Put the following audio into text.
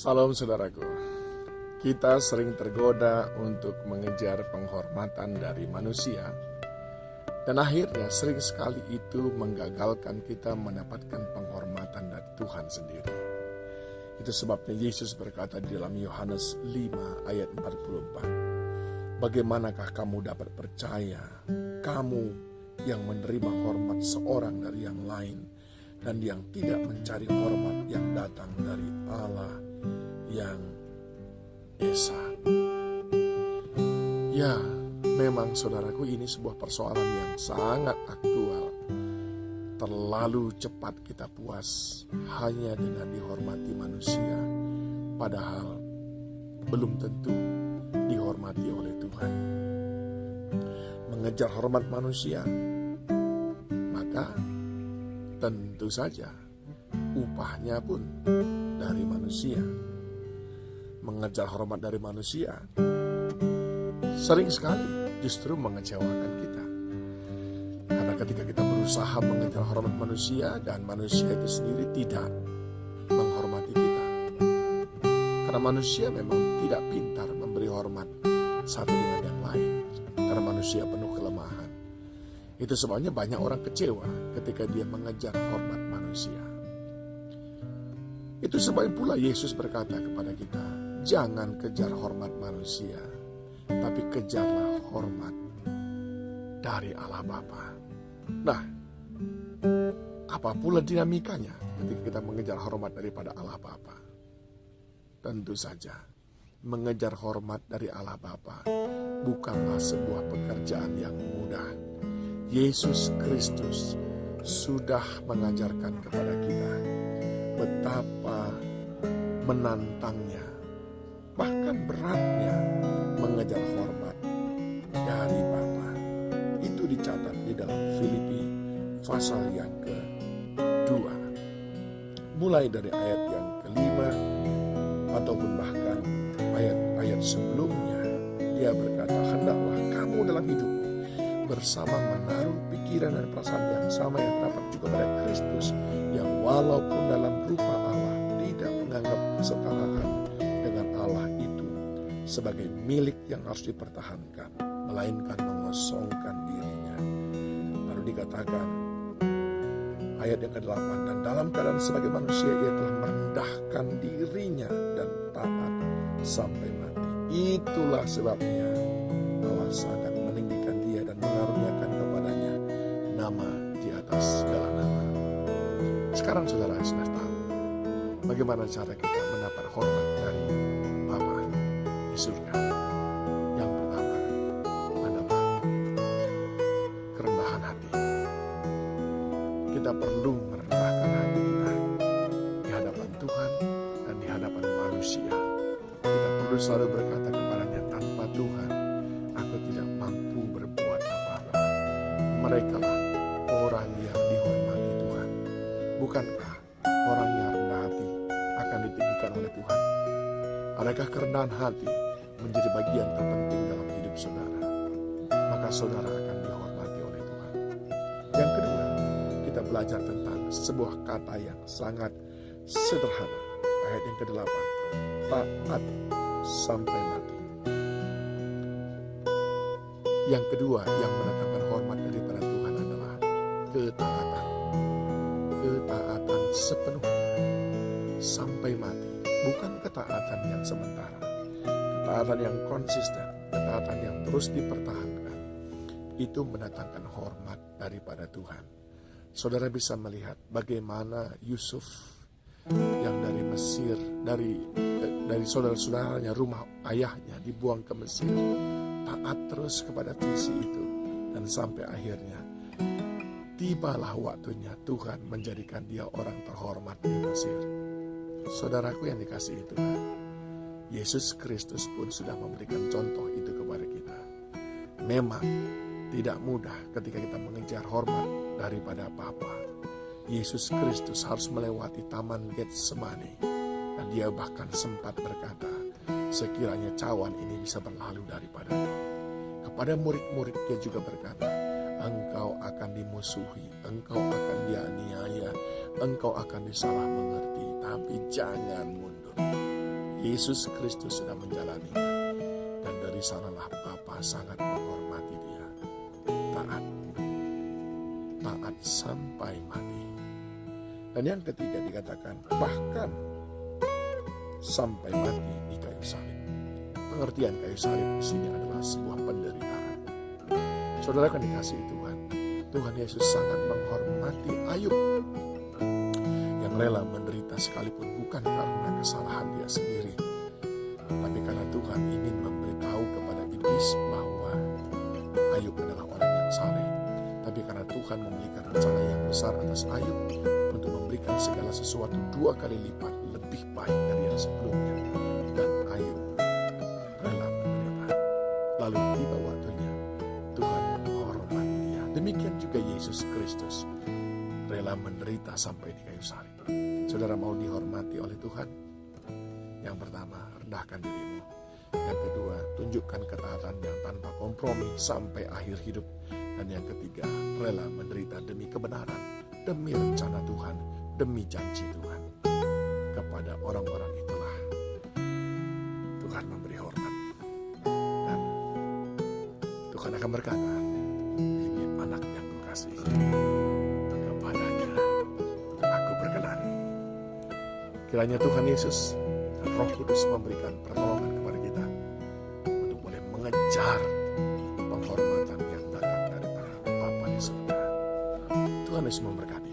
Salam saudaraku. Kita sering tergoda untuk mengejar penghormatan dari manusia, dan akhirnya sering sekali itu menggagalkan kita mendapatkan penghormatan dari Tuhan sendiri. Itu sebabnya Yesus berkata di dalam Yohanes 5 ayat 44, "Bagaimanakah kamu dapat percaya, kamu yang menerima hormat seorang dari yang lain, dan yang tidak mencari hormat yang datang dari Allah yang Esa." Ya, memang saudaraku, ini sebuah persoalan yang sangat aktual. Terlalu cepat kita puas hanya dengan dihormati manusia, padahal belum tentu dihormati oleh Tuhan. Mengejar hormat manusia, maka tentu saja upahnya pun dari manusia. Mengejar hormat dari manusia sering sekali justru mengecewakan kita. Karena ketika kita berusaha mengejar hormat manusia dan manusia itu sendiri tidak menghormati kita. Karena manusia memang tidak pintar memberi hormat satu dengan yang lain. Karena manusia penuh kelemahan. Itu sebabnya banyak orang kecewa ketika dia mengejar hormat manusia. Itu sebabnya pula Yesus berkata kepada kita, jangan kejar hormat manusia, tapi kejarlah hormat dari Allah Bapa. Nah, apa pula dinamikanya ketika kita mengejar hormat daripada Allah Bapa? Tentu saja, mengejar hormat dari Allah Bapa bukanlah sebuah pekerjaan yang mudah. Yesus Kristus sudah mengajarkan kepada kita betapa menantangnya, bahkan beratnya mengejar hormat dari Bapa. Itu dicatat di dalam Filipi pasal yang ke-2. Mulai dari ayat yang ke-5 ataupun bahkan ayat-ayat sebelumnya, dia berkata, hendaklah kamu dalam hidupmu bersama menaruh pikiran dan perasaan yang sama yang terdapat juga pada Kristus, yang walaupun dalam rupa Allah tidak menganggap kesetaraan dengan Allah itu sebagai milik yang harus dipertahankan, melainkan mengosongkan dirinya. Lalu dikatakan ayat yang ke-8, dan dalam keadaan sebagai manusia ia telah merendahkan dirinya dan taat sampai mati. Itulah sebabnya Allah sangat meninggikan dia dan mengaruniakan kepadanya nama di atas segala nama. Sekarang saudara sudah tahu bagaimana cara kita mendapat hormat dari Bapa di surga. Yang pertama adalah kerendahan hati. Kita perlu merendahkan hati kita di hadapan Tuhan dan di hadapan manusia. Kita perlu selalu berkata kepadanya, tanpa Tuhan aku tidak mampu berbuat apa-apa. Mereka lah orang yang dihormati Tuhan. Bukankah orang yang rendah hati akan ditinggikan oleh Tuhan? Adakah kerendahan hati menjadi bagian terpenting dalam hidup saudara? Maka saudara akan dihormati oleh Tuhan. Yang kedua, kita belajar tentang sebuah kata yang sangat sederhana. Ayat yang ke-8, taat sampai mati. Yang kedua yang mendatangkan hormat daripada Tuhan adalah ketaatan. Ketaatan sepenuhnya sampai mati. Bukan ketaatan yang sementara, ketaatan yang konsisten, ketaatan yang terus dipertahankan. Itu mendatangkan hormat daripada Tuhan. Saudara bisa melihat bagaimana Yusuf yang dari Mesir, dari saudara-saudaranya, rumah ayahnya dibuang ke Mesir, taat terus kepada visi itu, dan sampai akhirnya tibalah waktunya Tuhan menjadikan dia orang terhormat di Mesir. Saudaraku yang dikasihi Tuhan, Yesus Kristus pun sudah memberikan contoh itu kepada kita. Memang tidak mudah ketika kita mengejar hormat daripada Bapa. Yesus Kristus harus melewati taman Getsemani, dan dia bahkan sempat berkata, sekiranya cawan ini bisa berlalu daripada-Mu. Kepada murid-murid dia juga berkata, engkau akan dimusuhi, engkau akan dianiaya, engkau akan disalah mengerti, tapi jangan mundur. Yesus Kristus sudah menjalaninya. Dan dari sanalah Bapa sangat menghormati dia. Taat sampai mati. Dan yang ketiga dikatakan bahkan sampai mati di kayu salib. Pengertian kayu salib di sini adalah sebuah penderitaan. Saudara kan dikasihi Tuhan. Tuhan Yesus sangat menghormati Ayub yang rela menderita sekalipun bukan karena kesalahan dia sendiri, tapi karena Tuhan ingin memberitahu kepada iblis bahwa Ayub adalah orang yang saleh. Tapi karena Tuhan memiliki rencana yang besar atas Ayub untuk memberikan segala sesuatu 2 kali lipat lebih baik dari yang sebelumnya, dan Ayub rela menderita. Lalu tiba waktunya Tuhan menghormati dia. Demikian juga Yesus Kristus rela menderita sampai di kayu salib. Saudara mau dihormati oleh Tuhan? Yang pertama, rendahkan dirimu. Yang kedua, tunjukkan ketaatan yang tanpa kompromi sampai akhir hidup. Dan yang ketiga, rela menderita demi kebenaran, demi rencana Tuhan, demi janji Tuhan. Kepada orang-orang itulah Tuhan memberi hormat. Dan Tuhan akan berkata, ini anak yang kukasihi, kepadanya aku berkenan. Kiranya Tuhan Yesus dan Roh Kudus memberikan pertolongan kepada kita untuk boleh mengejar penghormatan yang datang dari Bapa di surga. Tuhan Yesus memberkati.